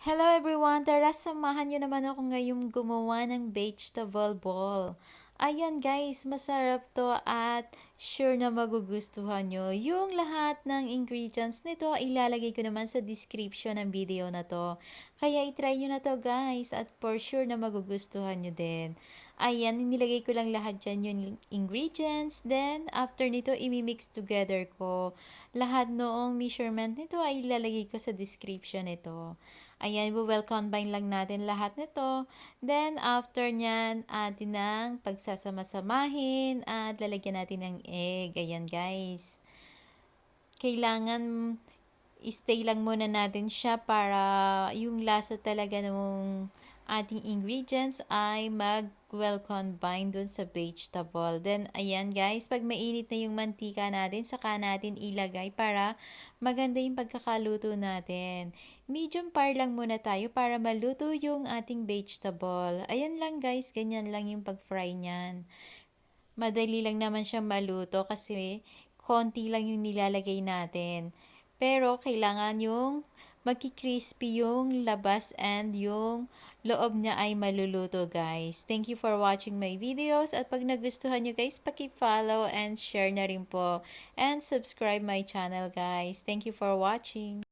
Hello everyone! Tara, samahan nyo naman ako ngayong gumawa ng vegetable ball. Ayan guys, masarap to at sure na magugustuhan nyo. Yung lahat ng ingredients nito, ilalagay ko naman sa description ng video na to. Kaya itry nyo na to guys at for sure na magugustuhan nyo din. Ayan, nilagay ko lang lahat dyan yung ingredients. Then, after nito, imimix together ko. Lahat noong measurement nito ay ilalagay ko sa description nito. Ayan, combine lang natin lahat nito. Then, after nyan, atin ng pagsasama-samahin at lalagyan natin ng egg. Ayan, guys. Kailangan stay lang muna natin siya para yung lasa talaga ng ating ingredients ay well combine dun sa vegetable. Then, ayan guys, pag mainit na yung mantika natin, saka natin ilagay para maganda yung pagkakaluto natin. Medium par lang muna tayo para maluto yung ating vegetable. Ayan lang guys, ganyan lang yung pag-fry niyan. Madali lang naman siyang maluto kasi konti lang yung nilalagay natin. Pero kailangan yung magki-crispy yung labas and yung loob niya ay maluluto guys. Thank you for watching my videos at pag nagustuhan nyo guys, paki-follow and share na rin po. And subscribe my channel guys. Thank you for watching.